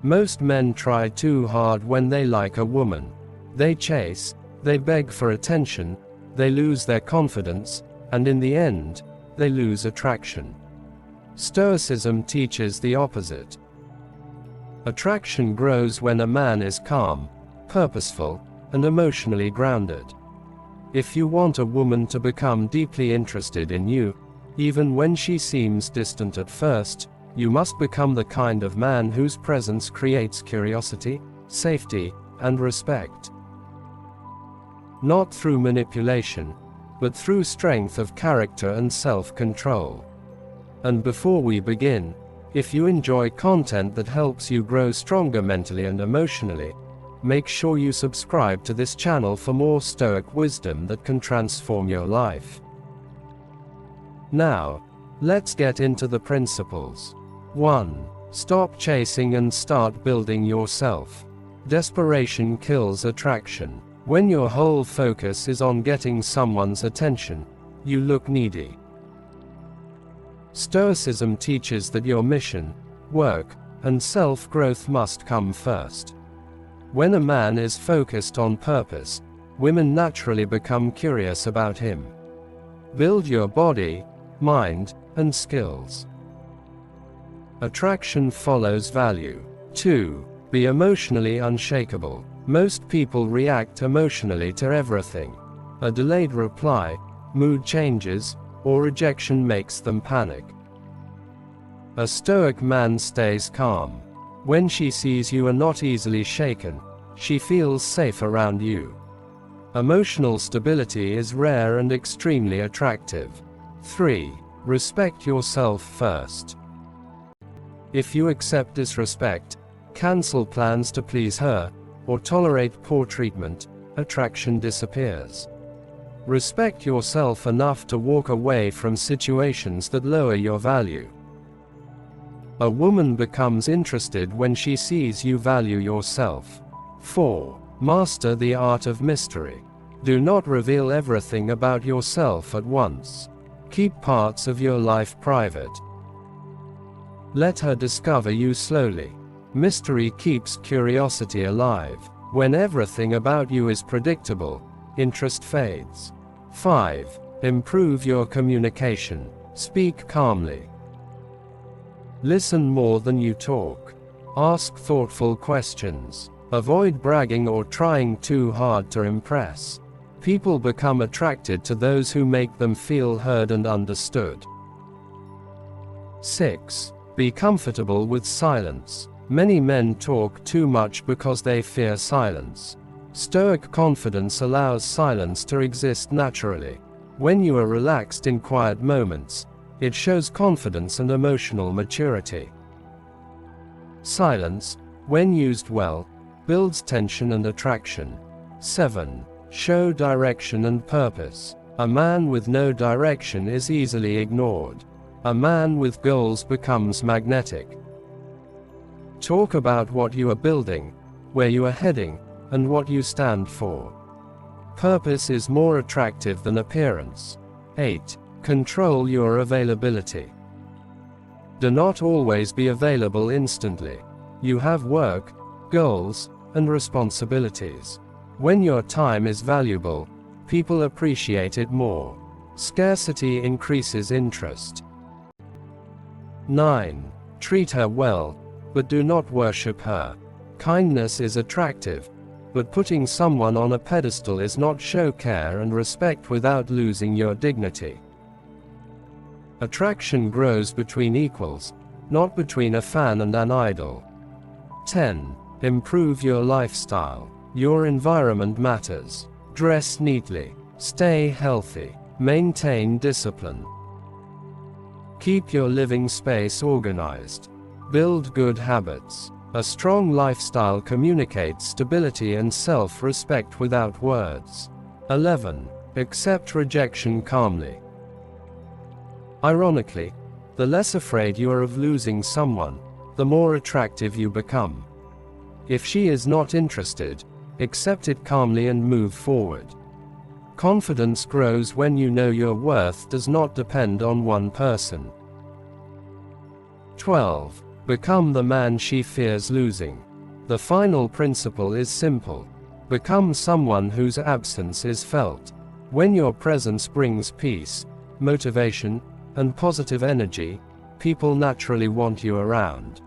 Most men try too hard when they like a woman. They chase, they beg for attention, they lose their confidence, and in the end, they lose attraction. Stoicism teaches the opposite. Attraction grows when a man is calm, purposeful, and emotionally grounded. If you want a woman to become deeply interested in you, even when she seems distant at first, you must become the kind of man whose presence creates curiosity, safety, and respect. Not through manipulation, but through strength of character and self-control. And before we begin, if you enjoy content that helps you grow stronger mentally and emotionally, make sure you subscribe to this channel for more Stoic wisdom that can transform your life. Now, let's get into the principles. 1. Stop chasing and start building yourself. Desperation kills attraction. When your whole focus is on getting someone's attention, you look needy. Stoicism teaches that your mission, work, and self-growth must come first. When a man is focused on purpose, women naturally become curious about him. Build your body, mind, and skills. Attraction follows value. 2. Be emotionally unshakable. Most people react emotionally to everything. A delayed reply, mood changes, or rejection makes them panic. A Stoic man stays calm. When she sees you are not easily shaken, she feels safe around you. Emotional stability is rare and extremely attractive. 3. Respect yourself first. If you accept disrespect, cancel plans to please her, or tolerate poor treatment, attraction disappears. Respect yourself enough to walk away from situations that lower your value. A woman becomes interested when she sees you value yourself. 4. Master the art of mystery. Do not reveal everything about yourself at once. Keep parts of your life private. Let her discover you slowly. Mystery keeps curiosity alive. When everything about you is predictable, interest fades. 5. Improve your communication. Speak calmly. Listen more than you talk. Ask thoughtful questions. Avoid bragging or trying too hard to impress. People become attracted to those who make them feel heard and understood. 6. Be comfortable with silence. Many men talk too much because they fear silence. Stoic confidence allows silence to exist naturally. When you are relaxed in quiet moments, it shows confidence and emotional maturity. Silence, when used well, builds tension and attraction. 7. Show direction and purpose. A man with no direction is easily ignored. A man with goals becomes magnetic. Talk about what you are building, where you are heading, and what you stand for. Purpose is more attractive than appearance. 8. Control your availability. Do not always be available instantly. You have work, goals, and responsibilities. When your time is valuable, people appreciate it more. Scarcity increases interest. 9. Treat her well, but do not worship her. Kindness is attractive, but putting someone on a pedestal is not. Show care and respect without losing your dignity. Attraction grows between equals, not between a fan and an idol. 10. Improve your lifestyle. Your environment matters. Dress neatly. Stay healthy. Maintain discipline. Keep your living space organized. Build good habits. A strong lifestyle communicates stability and self-respect without words. 11. Accept rejection calmly. Ironically, the less afraid you are of losing someone, the more attractive you become. If she is not interested, accept it calmly and move forward. Confidence grows when you know your worth does not depend on one person. 12. Become the man she fears losing. The final principle is simple. Become someone whose absence is felt. When your presence brings peace, motivation, and positive energy, people naturally want you around.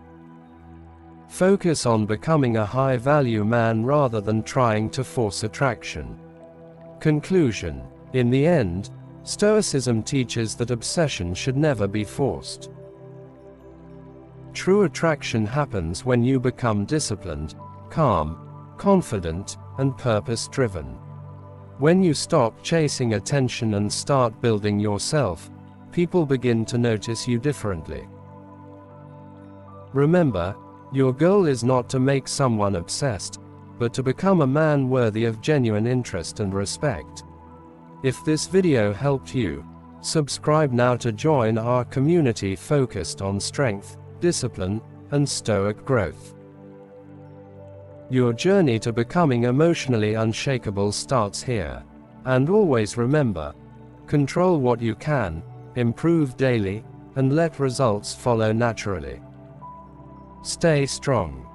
Focus on becoming a high-value man rather than trying to force attraction. Conclusion. In the end, Stoicism teaches that obsession should never be forced. True attraction happens when you become disciplined, calm, confident, and purpose-driven. When you stop chasing attention and start building yourself, people begin to notice you differently. Remember, your goal is not to make someone obsessed, but to become a man worthy of genuine interest and respect. If this video helped you, subscribe now to join our community focused on strength, discipline, and Stoic growth. Your journey to becoming emotionally unshakable starts here. And always remember, control what you can, improve daily, and let results follow naturally. Stay strong.